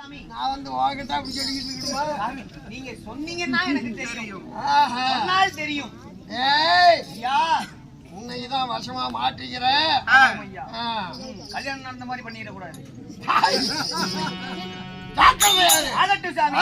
நான் வந்து உங்ககிட்ட அப்படி சொல்லிக்கிட்டு இருக்கணுமா? நீங்க சொன்னீங்கன்னா எனக்கு தெரியும். தெரியும். ஏய் உன்னைதான் வருஷமா மாட்டிக்கிறேன். கல்யாணம் நடந்த மாதிரி பண்ணிட கூடாது. அதட்டும் சாமி.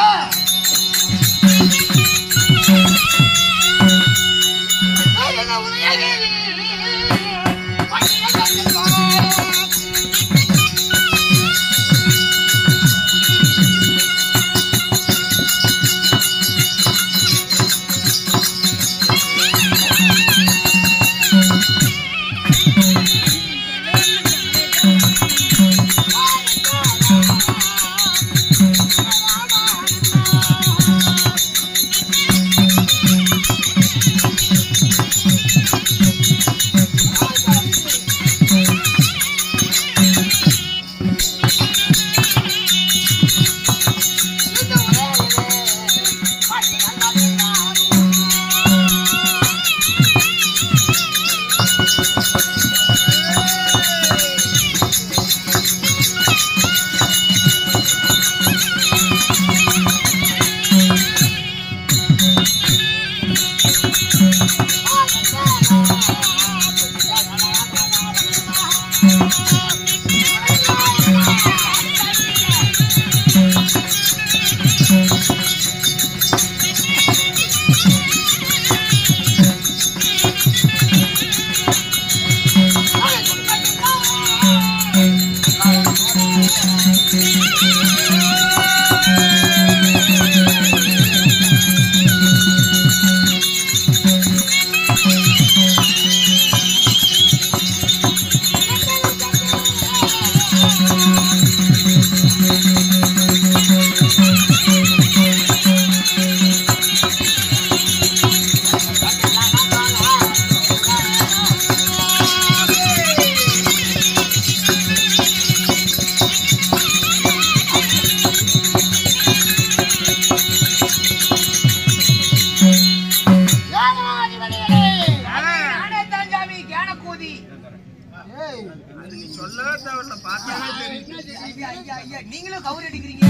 நீங்களும் கவுர் அடிக்கிறீங்க.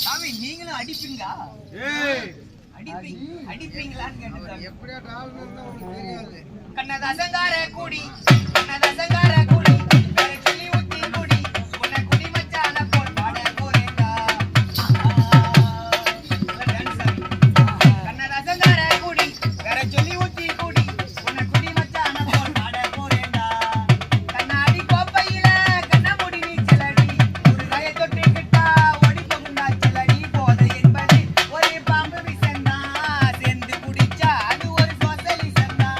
சாமி நீங்களும் அடிப்பீங்களா? அடிப்பீங்களான்னு கேட்டு கண்ணதாசங்கார கூடி கண்ணதாசங்கார கூடி சொல்லி ஊத்தி கூடி உன்னை குடி மச்சான போல் பாட போறேண்டா. கண்ணதாசங்கார கூடி வேற சொல்லி ஊத்தி கூடி உன்னை குடி மச்சான போல் பாட போறேண்டா. கண்ணாடி கோப்பையில கண்ண முடி நீச்சலடி ஒரு கய தொட்டு கிட்டா ஓடி போகுண்டா செல்லடி. போதை என்பது ஒரு பாம்பு விசந்தா சேர்ந்து குடிச்சா அது ஒரு சொசலி சந்தா.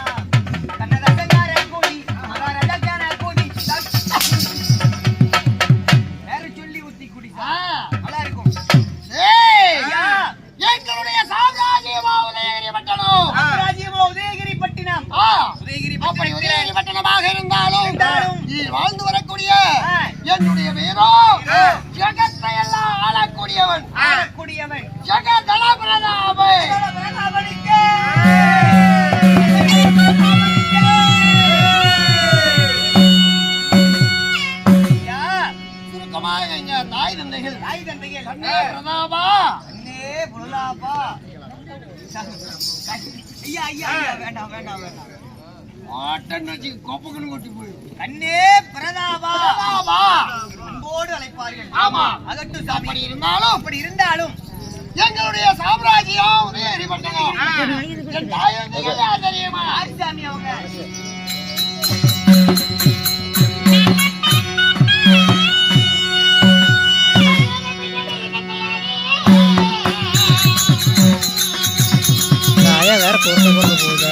கண்ணதாசங்கார கூடி மகாராஜாக்கான கூடி வேற சொல்லி ஊத்தி குடி நல்லா இருக்கும். எங்களுடைய சாம்ராஜ்யமா உதயகிரி பட்டணம். சாம்ராஜ்யமா உதயகிரி பட்டினம். அப்படி உதயகிரி பட்டணமாக இருந்தாலும் நீ வாழ்ந்து வரக்கூடிய என்னுடைய வீரோ ஜெகத்தை எல்லாம் ஆளக்கூடியவன் ஜெகதள பிரதாபன். சுருக்கமாக எங்க தாய் தந்தைகள் பிரதாபா வேண்டாம் வேண்டாம் வேண்டாம். கோப்பகன் கொட்டி போய் கண்ணே பிரதாபா அன்போடு அழைப்பார்கள். ஆமா அதட்டு சாமி. அப்படி இருந்தாலும் எங்களுடைய சாம்ராஜ்யம் உதயகிரி பட்டணம். என் தாய் தந்தைகள் யார் தெரியுமா? சாமி அவங்க வேற பொறுத்த போகுது.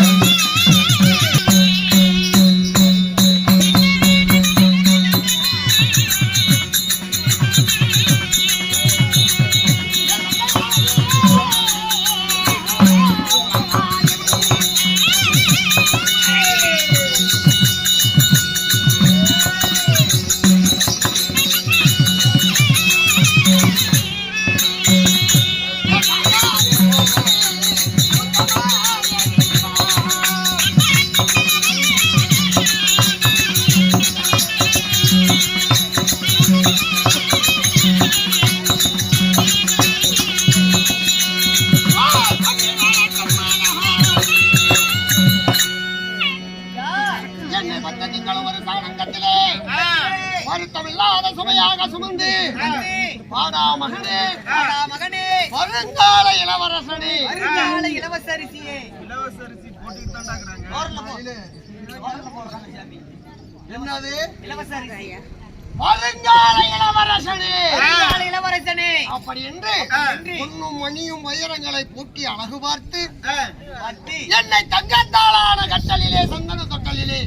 என்னை பட்ட நீங்களும் ஒரு சாணங்கத்திலே வருத்தமில்லாத சுமையாக சுமந்து பாடா மகனே மகனே வருங்கால இளவரசனே வருங்கால இளவரசியே என்னது இளவரசி வருங்கால இளவரசனே வருங்கால இளவரசனே அப்படி என்று பொன்னும் மணியும் வைரங்களை பூட்டி அழகு பார்த்து என்னை தங்கத்தாலான கட்டலிலே சந்தன தொட்டலிலே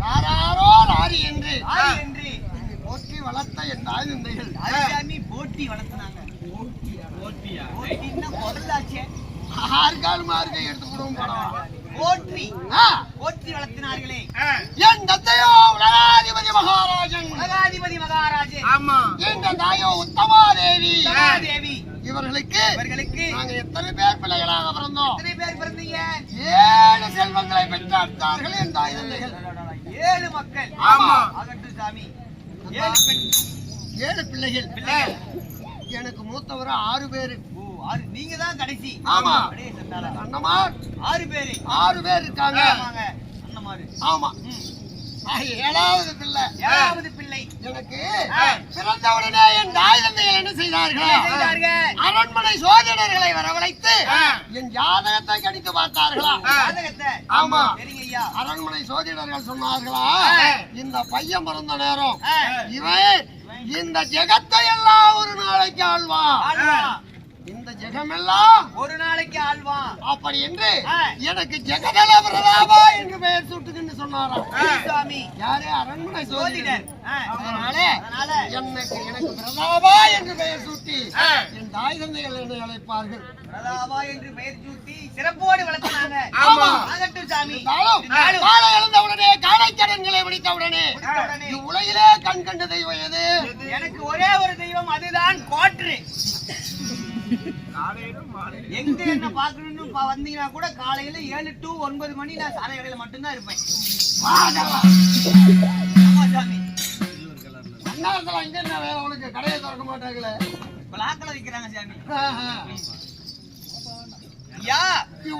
யாராரோ லாரி என்று போற்றி வளர்த்த என் தாய் தந்தைகள் போட்டி வளர்த்தினாங்க. போட்டின்னா முதலாச்சே ஆறுகால் மார்க்கை எடுத்து போடுவோம் படம் போற்றி போற்றி வளர்த்தினார்களே. என் தந்தையோ உலகாதிபதி மகாராஜன் உலகாதிபதி மகாராஜே. என் தாயோ உத்தமா தேவி தேவி. இவர்களுக்கு நாங்க எத்தனை பேர் பிள்ளைகளாக பிறந்தோம்? எத்தனை பேர் பிறந்தீங்க? 7 செல்வங்களை பெற்றார்கள் என் தாய் தந்தைகள். 7 மக்கள். ஆமா. ஆகட்டும் சாமி. 7 பெண் 7 பிள்ளைகள். எனக்கு மூத்தவர் 6 பேரு. நீங்க தான் கடைசி. ஆமா. அண்ணமார் 6 பேரு. 6 பேர் இருக்காங்க. ஆமாங்க. அண்ணமார். ஆமா. 7வது பிள்ளை. 7வது பிள்ளை. எனக்கு பிறந்தவுடனே என் தாய் தந்தைகள் என்ன செய்தார்கள்? அரண்மனை சோதிடர்களை வரவழைத்து என் ஜாதகத்தை கணித்து பார்த்தார்களா? ஜாதகத்தை? ஆமா. சரிங்க ஐயா. அரண்மனை சோதிடர்கள் சொன்னார்களா, இந்த பையன் பிறந்த நேரம் இவன் இந்த ஜெகத்தை எல்லாம் ஒரு நாளைக்கு ஆழ்வான், இந்த ஜெகமெல்லாம் ஒரு நாளைக்கு ஆழ்வான். அப்படி என்று எனக்கு ஜெகதல பிரதாபா என்று பெயர் சூட்டுன்னு சொன்னாராம் சாமி. யாரு? அரண்மனை சோதிடர். அதனால எனக்கு பிரதாபா என்று பெயர் சூட்டி என் தாய் தந்தைகள் என்னை அழைப்பார்கள். பிரதாபா என்று பெயர் சூட்டி சிறப்போடு வளர்த்தாங்க. ஆகட்டும் சாமி. காலை எழுந்தவுடனே காலைக்கடன்களை முடித்தவுடனே உலகிலே கண் கண்ட தெய்வம் எது? எனக்கு ஒரே ஒரு தெய்வம், அதுதான் கோற்று. எங்க என்ன பாக்கணும்னு வந்தீங்கன்னா கூட காலையில 7 to 9 மணி நான் சாலை கடையில மட்டும்தான் இருப்பேன். இங்க என்ன வேலை உனக்கு? கடையை திறக்க மாட்டாங்களே, பிளாக்ல விக்கிறாங்க சாமி.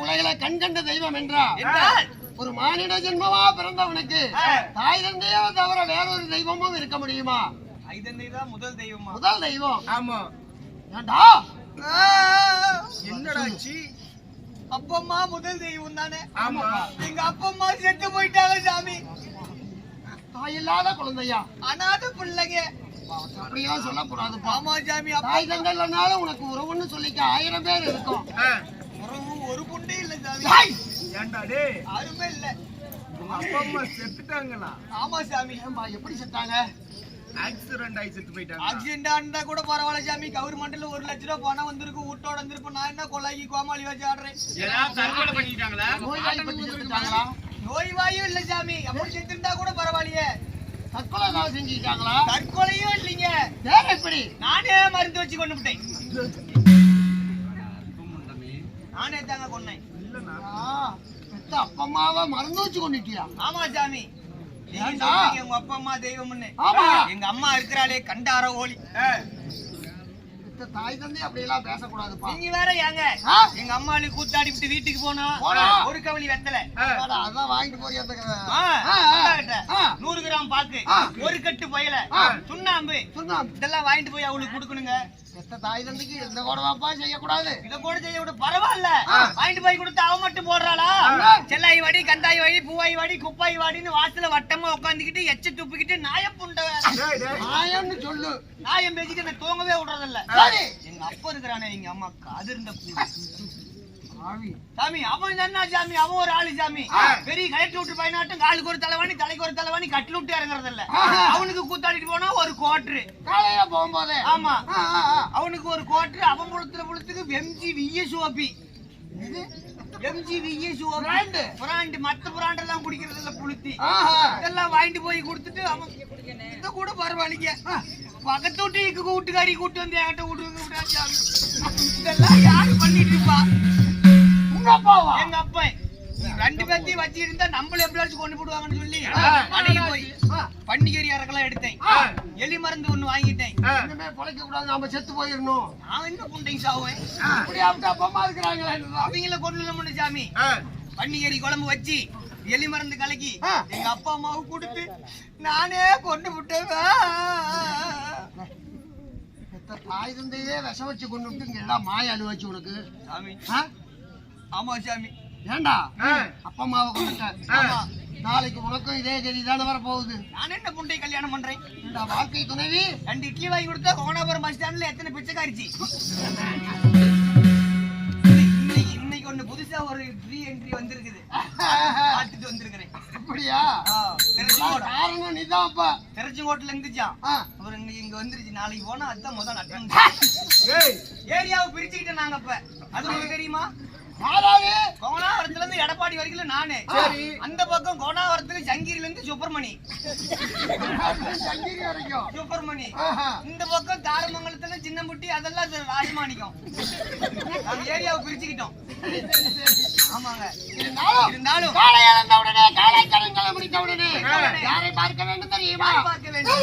உலகில கண் கண்ட தெய்வம் என்றால் ஒரு மானிட ஜென்மமா பிறந்தவனுக்கு தாய் தந்தையோ தவிர வேறொரு தெய்வமும் இருக்க முடியுமா? தாய் தந்தை தான் முதல் தெய்வமா? முதல் தெய்வம். ஆமா. ஏண்டா என்னடாச்சு? அப்பம்மா முதல் தெய்வம் தானே? ஆமா. எங்க அப்பம்மா செத்து போயிட்டாங்க சாமி. தாய் இல்லாத குழந்தையா? அனாதை பிள்ளைங்க. அப்படியெல்லாம் சொல்லக்கூடாது. ஆமா சாமி. தாய் தந்தைனால உனக்கு உறவுன்னு சொல்லிக்க 1000 பேர் இருக்கும். உறவு ஒரு புண்டே இல்ல சாமி. ஏண்டா டேய், யாருமே இல்ல. அப்பா அம்மா செத்துட்டாங்களா? ஆமா சாமி. எப்படி செத்தாங்க? ஆக்சிடென்ட் ஆகி செத்து போயிட்டாங்க. ஆக்சிடென்ட் ஆனா கூட பரவாயில்ல சாமி. கவர்மெண்ட்ல 1 லட்ச ரூபாய் பணம் வந்திருக்கு, வீட்டோட வந்திருப்ப. நான் என்ன கொலைக்கு கோமாளி வச்சு ஆடுறேன்? தற்கொலை பண்ணிட்டாங்களா? நோய்வாய்ப்பட்டு செத்துட்டாங்களா? நோய்வாயும் இல்ல சாமி. அப்படி செத்துட்டா கூட பரவாயில்லையே. தற்கொலை தான் செஞ்சுட்டாங்களா? தற்கொலையும் இல்லைங்க. வேற எப்படி? நானே மருந்து வச்சு கொண்டு விட்டேன். நானே தாங்க கொன்னேன். பெத்த அப்பா அம்மாவை மறந்து வச்சு கொண்டுட்டியா? ஆமா சாமி. ஏண்டா? உங்க அப்பா அம்மா தெய்வம்னு. ஆமா. எங்க அம்மா இருக்கிறாளே கண்டார ஓலி. தாய் தந்தை அப்படி எல்லாம் பேசக்கூடாதுப்பா. நீங்க வேற ஏங்க? எங்க அம்மாளு கூத்தாடி விட்டு வீட்டுக்கு போனா ஒரு கவலி வெத்தலை அதான் வாங்கிட்டு போறியா? 100 கிராம் பாக்கு, ஒரு கட்டு பயல, சுண்ணாம்பு இதெல்லாம் வாங்கிட்டு போய் அவளுக்கு கொடுக்கணுங்க. தாய் தந்தைக்கு இந்த கூடவாப்பா செய்யக்கூடாது. இத கூட செய்ய விட பரவாயில்ல. வாங்கிட்டு போய் கொடுத்து அவ மட்டும் போடுறாளா? செல்லாய் வாடி, கந்தாய் வாடி, பூவாய் வாடி, குப்பாய் வாடின்னு வாசல வட்டமா உட்காந்துக்கிட்டு எச்ச துப்பிக்கிட்டு நாயப்புண்ட நாயம்னு சொல்லு. நாயம் பேசிட்டு நான் தூங்கவே விடுறதில்ல. எங்க அப்பா இருக்கிறானே, எங்க அம்மா காதிருந்த சாமி. அவன் என்ன சாமி? அவன் ஒரு ஆளு சாமி. பெரிய கலெக்டர் விட்டு பயனாட்டும் காலுக்கு ஒரு தலைவாணி, தலைக்கு ஒரு தலைவாணி, கட்டில் விட்டு இறங்குறது இல்ல. அவனுக்கு கூத்தாடிட்டு போனா ஒரு கோட்ரு காலையில போகும்போது. ஆமா. அவனுக்கு ஒரு கோட்ரு. அவன் புளத்துக்கு MGVSOP. பிராண்ட் மத்த பிராண்ட் எல்லாம் குடிக்கிறது இல்ல, புளுத்தி இதெல்லாம் வாங்கிட்டு போய் கொடுத்துட்டு அவன் இத கூட பரவாயில்லைங்க. பக்கத்து வீட்டு வீட்டுக்காரி கூட்டு வந்து என்கிட்ட விடுவாங்க. இதெல்லாம் யாரு பண்ணிட்டு இருப்பா? உங்க அப்பாவா? எங்க அப்பா. ரெண்டு பேர்த்தையும் வச்சு இருந்தா நம்மள எப்படியாச்சும் கொண்டு போடுவாங்கன்னு சொல்லி அன்னைக்கு போய் பன்னிக்கறி அரைக்கலாம் எடுத்தேன். எலி மருந்து ஒண்ணு வாங்கிட்டேன். இனிமே பொழைக்க கூடாது, நாம செத்து போயிடணும். நான் என்ன புண்டையும் சாவேன். இப்படி அப்படி அப்பமா இருக்கிறாங்களே, அவங்கள கொண்டு சாமி. பன்னிக்கறி குழம்பு வச்சு எலி மருந்து கலக்கி எங்க அப்பா அம்மாவுக்கு கொடுத்து நானே கொண்டு விட்டேன். தாய் தந்தையே விஷம் வச்சு கொண்டு விட்டு இங்க எல்லாம் மாய அழுவாச்சு உனக்கு சாமி. ஆமா சாமி. ஏண்டா அப்பா அம்மாவை கொண்டுட்ட? நாளைக்கு உனக்கும் இதே கதி தானே வர போகுது. நான் என்ன புண்டை கல்யாணம் பண்றேன்? வாழ்க்கை துணைவி 2 இட்லி வாங்கி கொடுத்தா கோணாபுரம் பஸ் ஸ்டாண்ட்ல எத்தனை பிச்சைக்காரிச்சு. இன்னைக்கு ஒண்ணு புதுசா ஒரு ஃப்ரீ என்ட்ரி வந்திருக்குது, பார்த்துட்டு வந்திருக்கிறேன். அப்படியா? காரணம் நீதான். அப்ப திருச்செங்கோட்டுல இருந்துச்சான், அவர் இன்னைக்கு இங்க வந்துருச்சு. நாளைக்கு போனா அதுதான் முதல் அட்டன். ஏரியாவை பிரிச்சுக்கிட்டேன் நாங்க. அப்ப அது உங்களுக்கு தெரியுமா? கோணாவரத்துல இருந்து எடப்பாடி வரைக்கும் நானு, அந்த பக்கம் கோணாவரத்துல சங்கிரில இருந்து சுப்பிரமணி, சுப்பிரமணி, இந்த பக்கம் தாரமங்கலத்துல சின்னம்புட்டி, அதெல்லாம் ராஜமாணிக்கம். நாங்க ஏரியாவை பிரிச்சுக்கிட்டோம். ஆமாங்க. இருந்தாலும் காலை இழந்த உடனே, காலை கடன்களை முடித்த உடனே யாரை பார்க்க வேண்டும் தெரியுமா? பார்க்க வேண்டும்.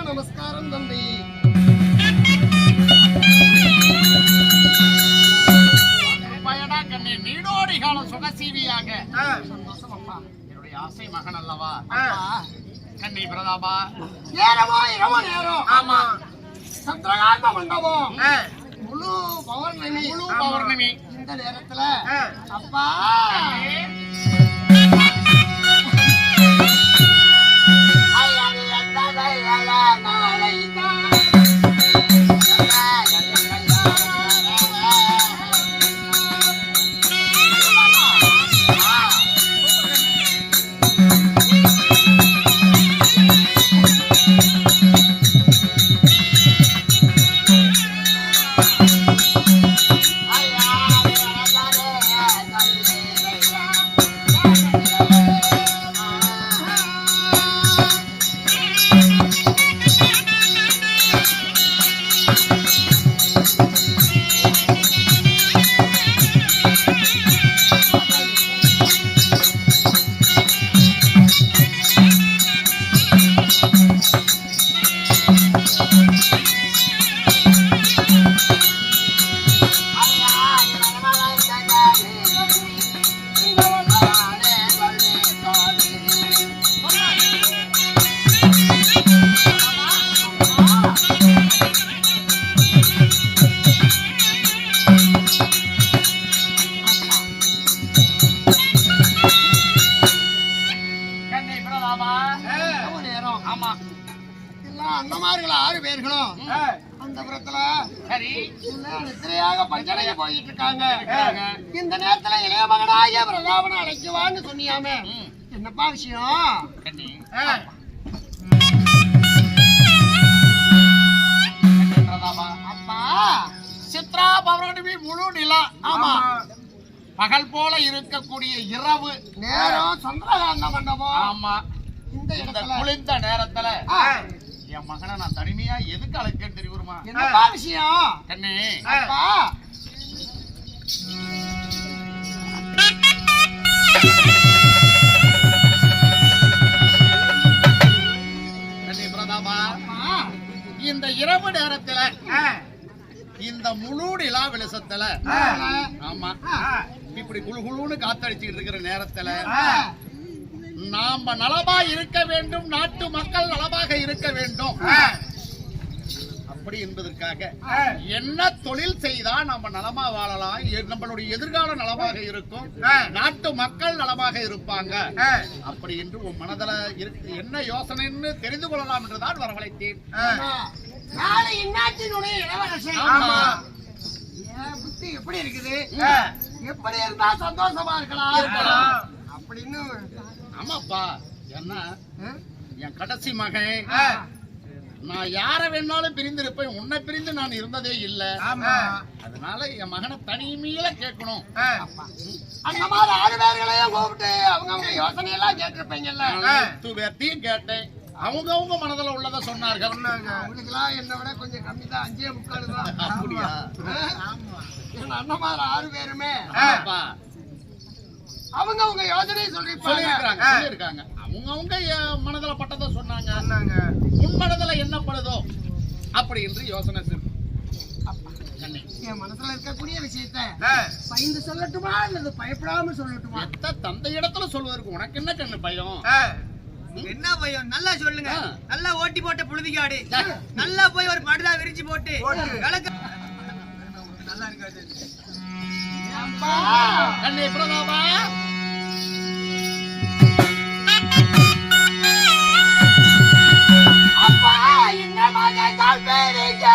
நமஸ்காரம் தம்பி. நீடோடி காலம் சுகசீவியாக சந்தோஷம் அப்பா. என்னுடைய ஆசை மகன் அல்லவா கண்ணி பிரதாபா. நேரமோ இரவோ நேரம். ஆமா. சந்திரகாந்த மண்டபம் முழு பௌர்ணமி. இந்த நேரத்துல அப்பா எல்லாம் அண்ணமார்கள் 6 பேர்களும் அந்த புறத்துல சரி நித்திரையாக பஞ்சனைய போயிட்டு இருக்காங்க. இந்த நேரத்துல இளைய மகனாகிய பிரதாபனை அழைக்குவான்னு சொன்னியாமே, என்னப்பா விஷயம்? அப்பா சித்ரா பௌர்ணமி முழு நிலா. ஆமா, பகல் போல இருக்கக்கூடிய இரவு நேரம் சந்திரகாந்த மண்டபம். ஆமா, இந்த இந்த இடத்துல குளிர்ந்த நேரத்துல என் மகனை நான் தனிமையா எதுக்கு அழைக்கேன்னு தெரியுமா? என்னப்பா விஷயம்? கண்ணே, அப்பா கண்ணே பிரதாபா, அம்மா, இந்த இரவு நேரத்துல இந்த முழு நிலா வெளிச்சத்துல ஆமா இப்படி குளுகுளுன்னு காத்தடிச்சுட்டு இருக்கிற நேரத்துல நாம நலமா இருக்க வேண்டும், நாட்டு மக்கள் நலமாக இருக்க வேண்டும். அப்படி என்பதற்காக என்ன தொழில் செய்தா நம்ம நலமா வாழலாம், நம்மளுடைய எதிர்காலம் நலமாக இருக்கும், நாட்டு மக்கள் நலமாக இருப்பாங்க அப்படி என்று உன் மனதில என்ன யோசனைன்னு தெரிந்து கொள்ளலாம் என்றுதான் வரவழைத்தேன். நாளை இந்நாட்டினுடைய இளவரசன். ஆமா. என் புத்தி எப்படி இருக்குது? எப்படி இருந்தா சந்தோஷமா இருக்கலாம் அப்படின்னு. ஆமாப்பா, என்ன என் கடைசி மகன், நான் யார வேணாலும் பிரிந்திருப்பேன், உன்னை பிரிந்து நான் இருந்ததே இல்ல. அதனால என் மகனை தனிமையில கேட்கணும். அந்த மாதிரி 6 பேர்களையும் கூப்பிட்டு அவங்க யோசனையெல்லாம் கேட்டிருப்பீங்கல்ல. 10 பேர்த்தையும் கேட்டேன், அவங்க மனதுல உள்ளத சொன்னார்கள். அவங்களுக்கு எல்லாம் என்னை விட கொஞ்சம் கம்மி தான், 5.25 தான். அப்படியா? என் அண்ணன் மாதிரி 6 பேருமே ஆமாப்பா, அவங்க யோசனையை சொல்லியிருக்காங்க. அவங்க மனதுல பட்டதை சொன்னாங்க. உன் மனதுல என்ன படுதோ அப்படி என்று யோசனை என் மனசுல இருக்கக்கூடிய விஷயத்த பயந்து சொல்லட்டுமா இல்லது பயப்படாம சொல்லட்டுமா? தந்தை இடத்துல சொல்வதற்கு உனக்கு என்ன கண்ணு பயம்? என்ன பையன்? நல்லா சொல்லுங்க. நல்லா ஓட்டி போட்ட புழுதிக்காடு நல்லா போய் ஒரு படுதா விரிச்சு போட்டு விளக்கு நல்லா இருக்காது. கண்ணே பிரதாபா, அப்பா இந்த மகன் பேருங்க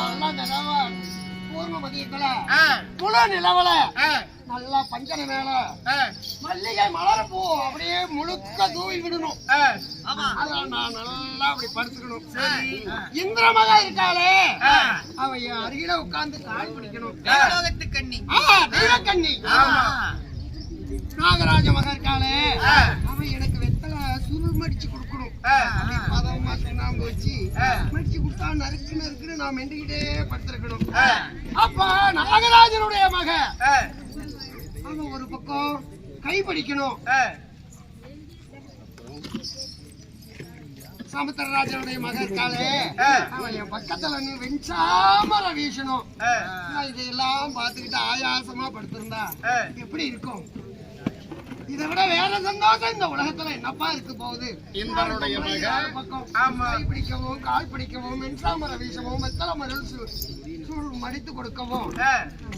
நல்லா நிலவ பூர்வ மதியத்துல முழு நிலவல நல்லா பஞ்சன மேல மல்லிகை மலர் பூ அப்படியே முழுக்க தூவி விடணும். அதான் நான் நல்லா அப்படி படுத்துக்கணும். இந்திர மகா இருக்காளே அவ என் அருகில உட்கார்ந்து கால் பிடிக்கணும். கண்ணி கண்ணி நாகராஜ மகா இருக்காளே அவன் எனக்கு வெத்தலை சுருள் மடிச்சு கொடுக்கணும். பதமா சுண்ணாம்பு வச்சு மடிச்சு கொடுத்தா நறுக்கு நறுக்குன்னு நான் மெண்டுகிட்டே படுத்திருக்கணும். அப்ப நாகராஜனுடைய மக அவன் ஒரு பக்கம் கை படிக்கணும். சமுத்திரராஜனுடைய மக இருக்காளே அவன் என் பக்கத்துல நீ வெஞ்சாமர வீசணும். இதெல்லாம் பார்த்துக்கிட்டு ஆயாசமா படுத்திருந்தா எப்படி இருக்கும்? இதை விட வேற சந்தோஷம் இந்த உலகத்துல என்னப்பா இருக்கு போகுது? இந்திரனுடைய பக்கம் கை பிடிக்கவும் கால் பிடிக்கவும் வெஞ்சாமர வீசவும் வெத்தலை மரல் மடித்து கொடுக்கவும்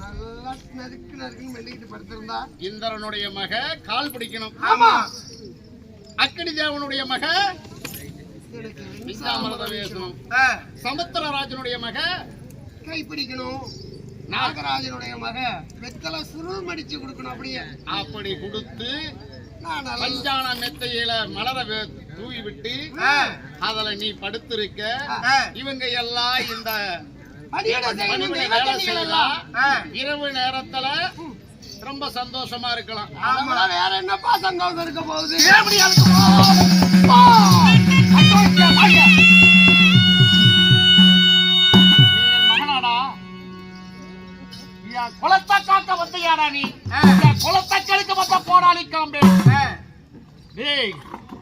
நல்லா நறுக்கு நறுக்குன்னு மெல்லிக்கிட்டு படுத்திருந்தா இந்திரனுடைய மக கால் பிடிக்கணும். ஆமா. அக்கினி தேவனுடைய மக சமுத்திரராஜனுடைய மக கை பிடிக்கணும். நாகராஜனுடைய மக வெத்தலை சுருள் மடிச்சு கொடுக்கணும். அப்படியே அப்படி கொடுத்து நான் பஞ்சான மெத்தையில மலர தூவி விட்டு அதுல நீ படுத்திருக்க. இவங்க எல்லாம் இந்த வேலை செய்யலாம். இரவு நேரத்துல ரொம்ப சந்தோஷமா இருக்கலாம். வேற என்னப்பா சந்தோஷம் இருக்க போகுது? மகனாடா குளத்தை காக்க வந்தையாடா நீ? குளத்தை கெடுக்க வந்த போராளி காம்பே.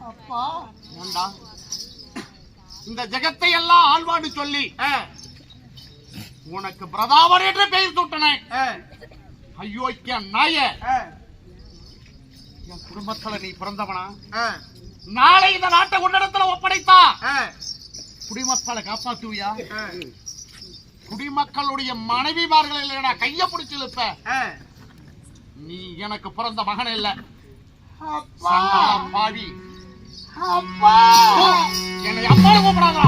அப்பா இந்த ஜெகத்தை எல்லாம் ஆழ்வாடு சொல்லி உனக்கு பிரதாபர் என்று பெயர் சூட்டினேன். ஐயோக்கிய நாய, என் குடும்பத்துல நீ பிறந்தவனா? நாளை இந்த நாட்டை உன்னிடத்துல ஒப்படைத்தா குடிமக்களை காப்பாத்துவியா? குடிமக்களுடைய மனைவிமார்கள் இல்லையா கைய பிடிச்சு இழுப்ப. நீ எனக்கு பிறந்த மகன் இல்ல. பாவி என்னை அப்பாடு கூப்பிடாதா?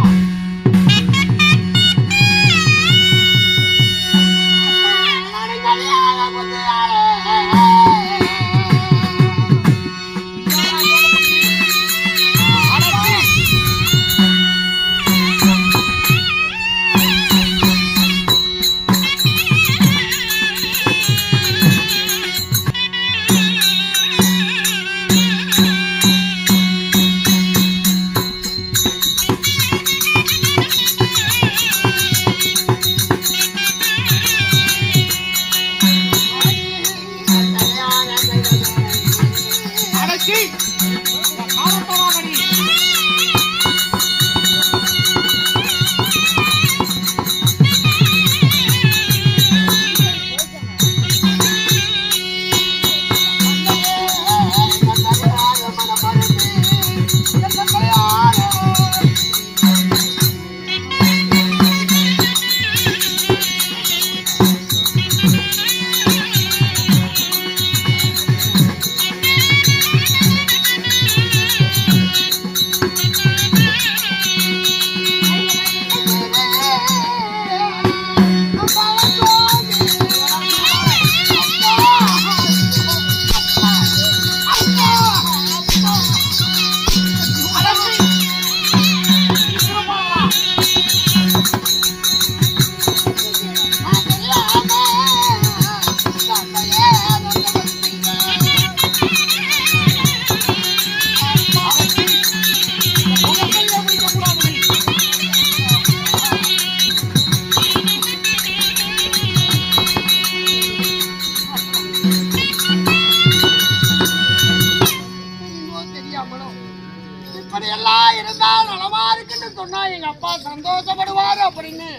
இப்படி எல்லாம் இருந்தா நலமா இருக்குன்னு சொன்னா எங்க அப்பா சந்தோஷப்படுவாரு அப்படின்னு.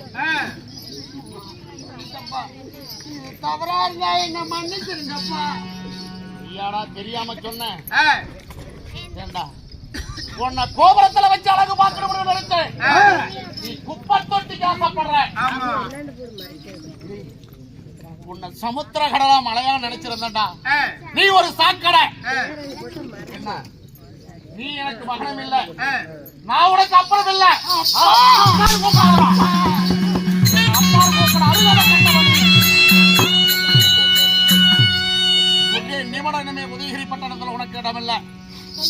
தவறா இருந்தா என்ன மன்னிச்சிருங்கப்பா. ஐயாடா தெரியாம சொன்னேன். உன்னை கோபுரத்துல வச்சு அழகு பார்க்கணும் நினைச்சேன். நீ குப்பை தொட்டிக்கு ஆசைப்படுற. உன்னை சமுத்திர கடலா மலையா நினைச்சிருந்தா நீ ஒரு சாக்கடை. என்ன நீ எனக்கு மகனம் இல்ல, நான் உனக்கு அப்புறம் இல்ல.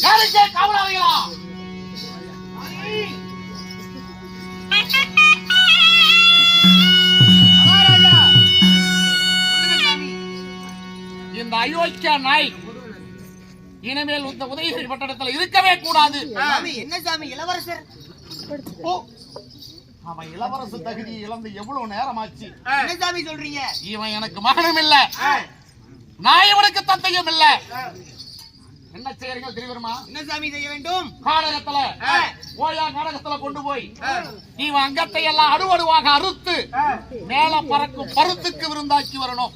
யாருக்கே காவலாளிகளா? இந்த அயோக்கிய நாய் இனிமேல் இந்த உதயகிரி பட்டணத்தில் இருக்கவே கூடாது. சாமி என்ன சாமி இளவரசர்? ஓ, அவன் இளவரசு தகுதியை இழந்து எவ்வளவு நேரமாச்சு. என்ன சாமி சொல்றீங்க? இவன் எனக்கு மகனும் இல்ல, நான் இவனுக்கு தந்தையும் இல்ல. என்ன செய்யறீங்க தெரியுமா? என்ன சாமி செய்ய வேண்டும்? காடகத்துல ஓயா காடகத்துல கொண்டு போய் இவன் அங்கத்தை எல்லாம் அறுவடுவாக அறுத்து மேல பறக்கும் பருத்துக்கு விருந்தாக்கி வரணும்.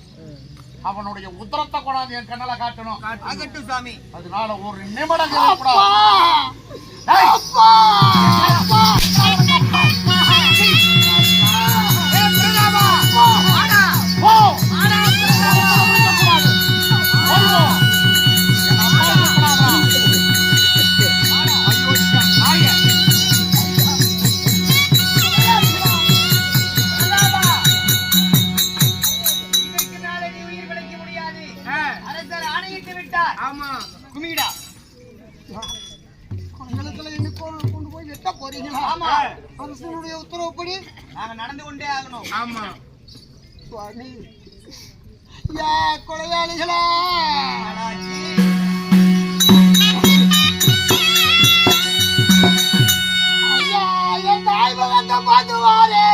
அவனுடைய உத்தரத்தை கொண்டாந்து என் கண்ணால காட்டணும். ஆகட்டும் சாமி. அதனால ஒரு நிமிடம் கூட ஆமா குமிடா கொண்டு போய் வெட்ட போறீங்களா? ஆமா. அரசனுடைய உத்தரவுப்படி நாங்க நடந்து கொண்டே ஆகணும். ஆமா சுவாமி, யா கொலையாளிகளா, ஐயா என் தாய் மகன் பார்த்துவாரே.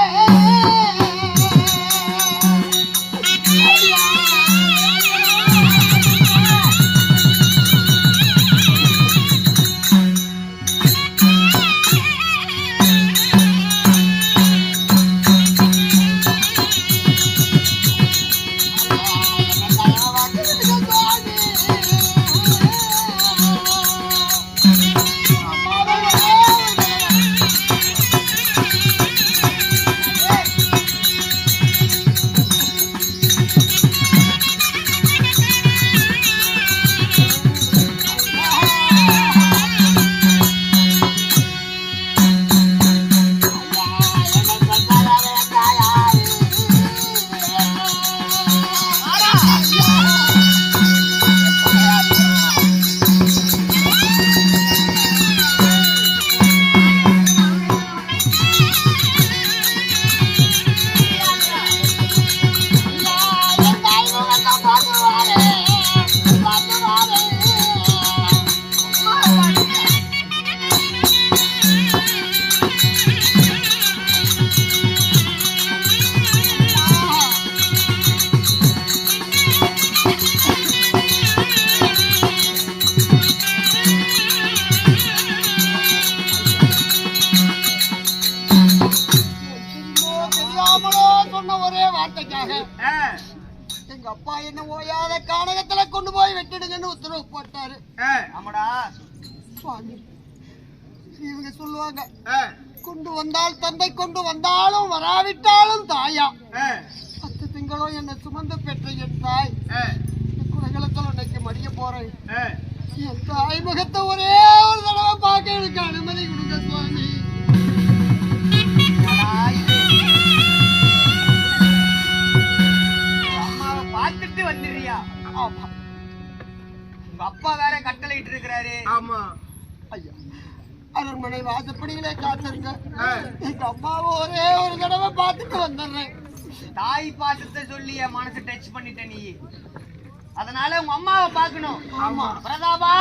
எங்க அப்பா என்ன ஓயாத கானகத்துல கொண்டு போய் வெட்டிடுங்கன்னு உத்தரவு போட்டாரு. ஆமாடா சுவாமி, இவங்க சொல்லுவாங்க, கொண்டு வந்தால் தந்தை, கொண்டு வந்தாலும் வராவிட்டாலும் தாயா. 10 திங்களும் என்ன சுமந்து பெற்ற என் தாய் குலகலத்தில் இன்னைக்கு மடிய போறேன். என் தாய் முகத்தை ஒரே ஒரு தடவை பார்க்க எனக்கு அனுமதி கொடுங்க சுவாமி. அம்மாவை பார்த்துட்டு வந்துடுறியா? ஆமா. உங்க அப்பா வேற கட்டளையிட்டு இருக்கிறாரு. ஆமா ஐயா, அரண்மனை வாசப்படியிலே காத்திருங்க. எங்க அம்மாவை ஒரே ஒரு தடவை பார்த்துட்டு வந்துடுறேன். தாய் பாசத்தை சொல்லி என் மனசை டச் பண்ணிட்ட நீ. அதனால உங்க அம்மாவை பார்க்கணும். ஆமா. பிரதாபா,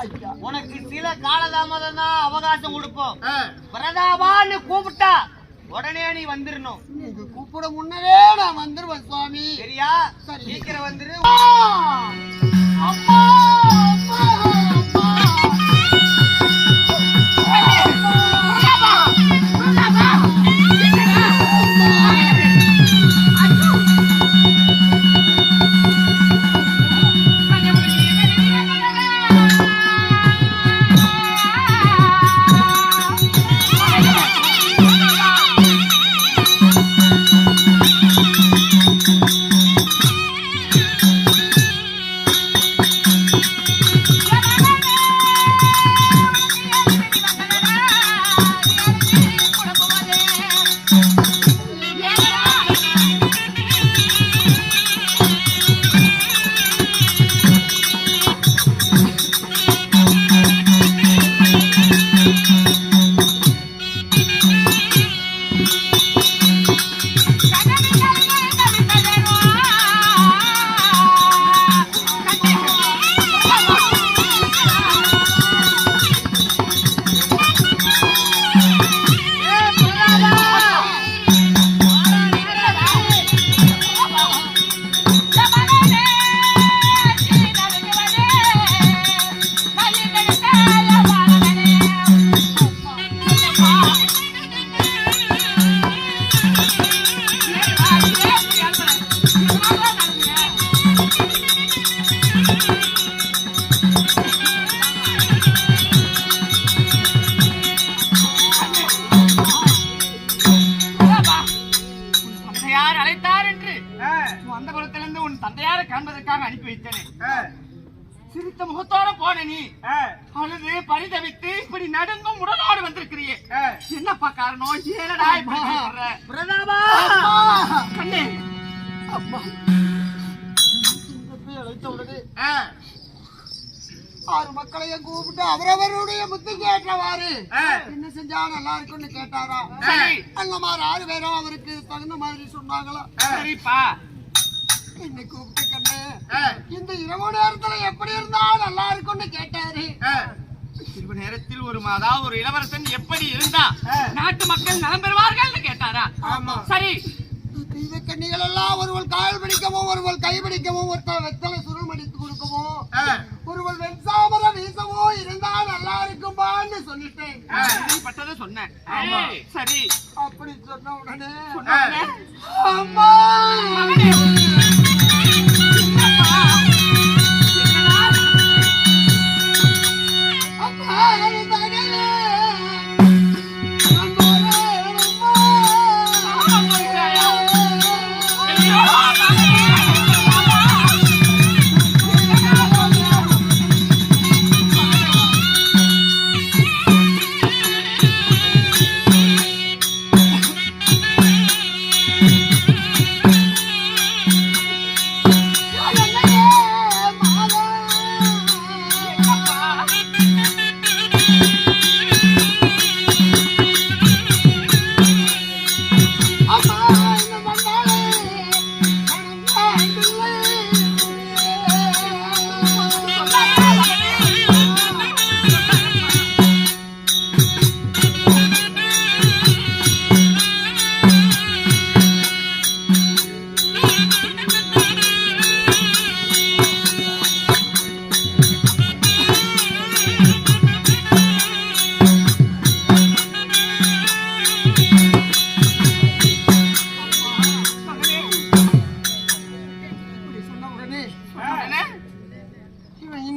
ஐயா, உனக்கு சில காலதாமதம் தான் அவகாசம் கொடுப்போம். பிரதாபான்னு கூப்பிட்டா உடனே நீ வந்துடணும். நீங்க கூப்பிட முன்னரே நான் வந்துருவேன் சுவாமி. சரியா? சரி. சீக்கிரம் வந்துரு. அம்மா, அம்மா, அம்மா. அழைத்தார் என்று அந்த குலத்திலிருந்து உன் தந்தையாரை காண்பதற்காக அனுப்பி வைத்தேனே. சிரித்த முகத்தோட போன நீ அழுது பரிதவித்து இப்படி நடுங்கும் உடலோடு வந்திருக்கிறியே, என்னப்பா காரணம்? ஏனடா இப்படி சொல்ற? பிரதாபா கண்ணே, அம்மா அழைத்த உடனே 6 மக்களையும் கூப்பிட்டு அவரவருடைய புத்திக்கு ஏற்றவாறு என்ன செஞ்சா நல்லா இருக்கும்னு கேட்டாரா? அந்த மாதிரி 6 பேரும் அவருக்கு தகுந்த மாதிரி சொன்னாங்களா? சரிப்பா. என்னை கூப்பிட்டு கண்ணு இந்த இரவு நேரத்துல எப்படி இருந்தா நல்லா இருக்கும்னு கேட்டாரு. சிறிது நேரத்தில் ஒரு இளவரசன் எப்படி இருந்தா நாட்டு மக்கள் நலம் பெறுவார்கள் கேட்டாரா? சரி. தெய்வக்கண்ணிகள் எல்லாம் ஒருவள் கால் பிடிக்கவும் ஒருவள் கை பிடிக்கவும் ஒருத்தர் வெத்தலை சுருள் மடித்து கொடுக்கவும் ஒருவள் வெண்சாமரம் வீசவோ இருந்தா நல்லா இருக்கும்பான்னு சொல்லிட்டேன். பட்டதை சொன்னேன். சரி. அப்படி சொன்ன உடனே அம்மா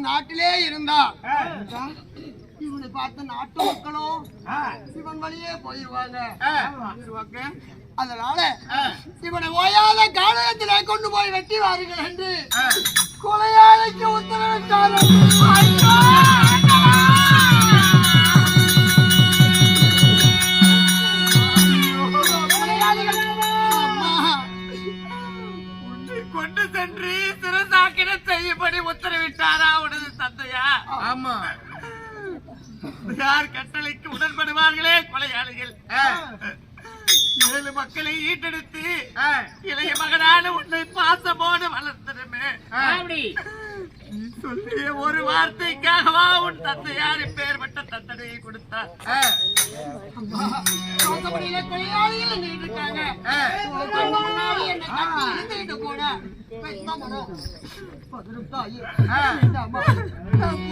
நாட்டிலே இருந்தா இவனை பார்த்து நாட்டு மக்களும் இவன் வழியே போயிருவாங்க. அதனால இவனை ஓயாத காலத்திலே கொண்டு போய் வெட்டி வாருங்கள் என்று கொலையாளிக்கு உத்தரவிட்டார். கொண்டு சென்று சிறசாக்கிட செய்யப்படி உத்தரவிட்டாரா உனது தந்தையா? ஆமா. யார் கட்டளைக்கு உடன்படுவார்களே கொலையாளிகள். 7 மக்களை ஈட்டெடுத்து இளைய மகனான உன்னை பாசமோடு வளர்த்தனுமே. சொல்லிய ஒரு வார்த்தைக்காகவா உன் தந்தையார் பேர்பட்ட தண்டனையை கொடுத்தார்? கொலையாளிகள் இருக்காங்க. முன்னாடி என்னை கட்டி இருந்துட்டு போன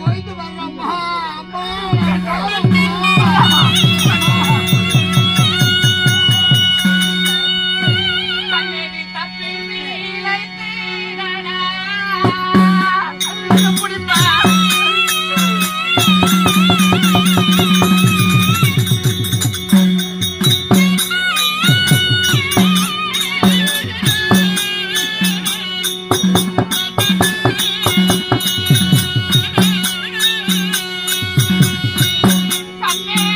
போயிட்டு வர்றம்மா. கண்ணே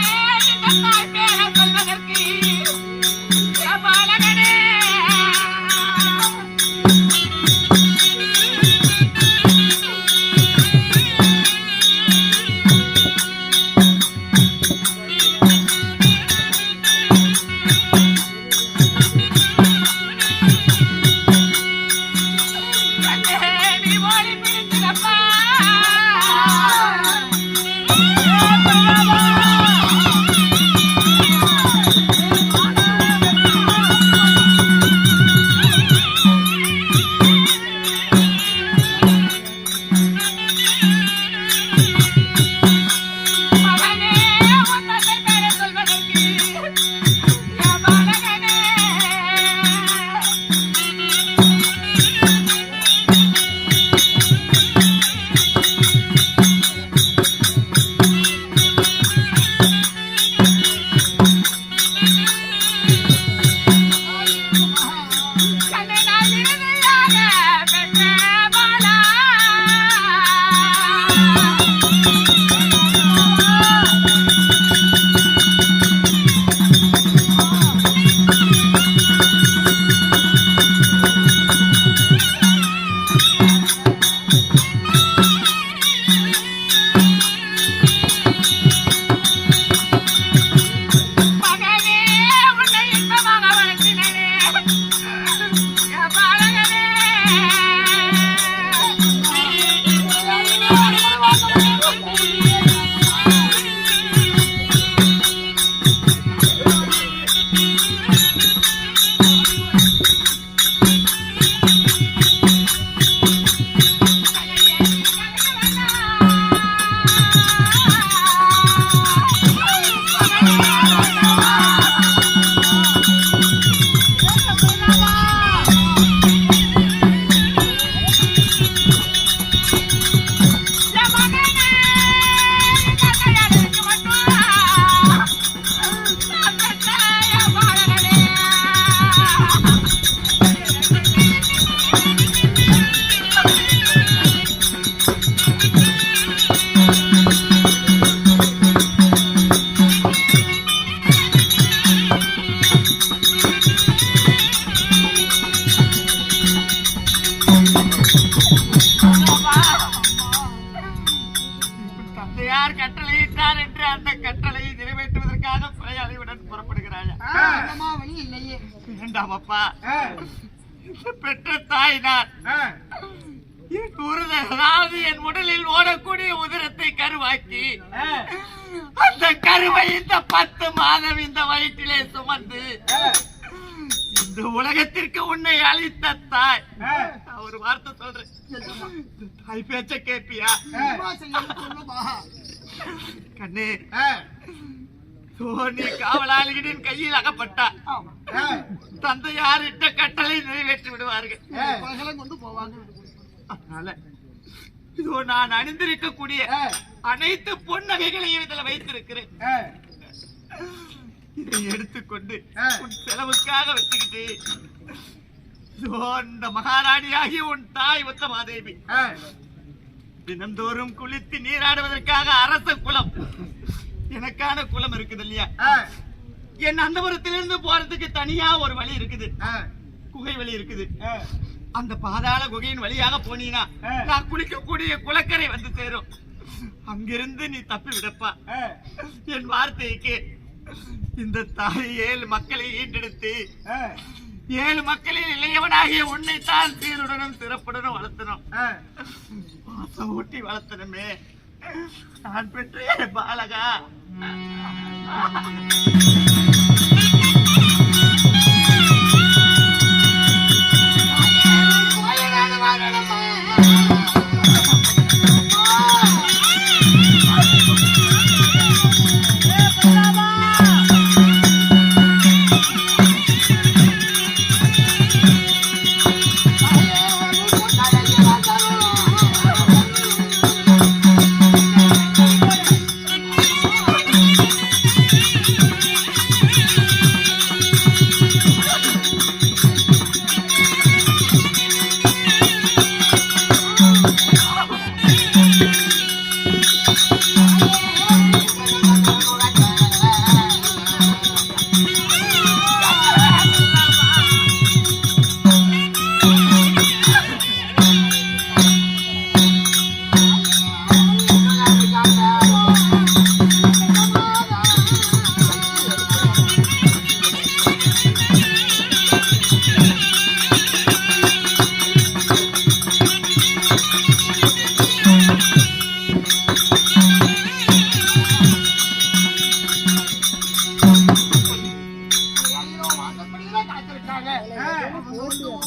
பெற்ற தாய் நான். அதாவது என் உடலில் ஓடக்கூடிய உதிரத்தை கருவாக்கி அந்த கருவை இந்த 10 மாதம் இந்த வயிற்றிலே சுமந்து இந்த உலகத்திற்கு உன்னை அளித்த தாய். ஒரு வார்த்தை சொல்றேன், தாய் பேச்ச கேப்பியா? கண்ணே, நீ காவலாளிகளின் கையில் அகப்பட்டா தந்தையாரிட்ட கட்டளை நிறைவேற்றி விடுவார்கள், கொண்டு போவாங்க. அதனால இதோ நான் அணிந்திருக்கக்கூடிய அனைத்து பொன்னகைகளையும் இதுல வைத்திருக்கிறேன். இதை எடுத்துக்கொண்டு உன் செலவுக்காக வச்சுக்கிட்டு இந்த மகாராணியாகி உன் தாய் உத்தமாதேவி தினந்தோறும் குளித்து நீராடுவதற்காக அரச குளம், எனக்கான குளம் இருக்குது இல்லையா, என் அந்தபுரத்திலிருந்து போறதுக்கு தனியா ஒரு வழி இருக்குது, குகை வழி இருக்குது. அந்த பாதாள குகையின் வழியாக போனீனா நான் குளிக்கக்கூடிய குளக்கரை வந்து சேரும். அங்கிருந்து நீ தப்பி விடப்பா. என் வார்த்தைக்கு இந்த தாய் 7 மக்களை ஈண்டெடுத்து 7 மக்களில் இளையவனாகிய உன்னை தான் சீருடனும் சிறப்புடனும் வளர்த்தனும், பாசம் ஊட்டி வளர்த்தனுமே. நான் பெற்றே பாலகா.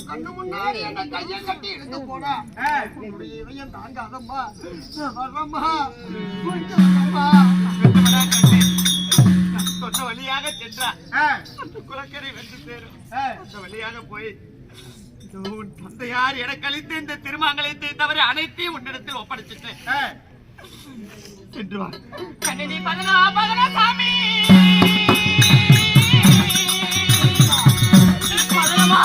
கண்ணு முன்னாடி என்ன கையை கட்டி இழுத்து போனா இவன் தாங்காதம்மா, வர்றம்மா, சொன்ன வழியாக சென்றா குளக்கரை வந்து சேரும். அந்த வழியாக போய் உன் தந்தையார் எனக்கு அளித்த இந்த திருமாங்கலத்தை தவிர அனைத்தையும் உன்னிடத்தில் ஒப்படைச்சிட்டேன். சென்று வா கண்ணி. பதனா சாமி, பதனமா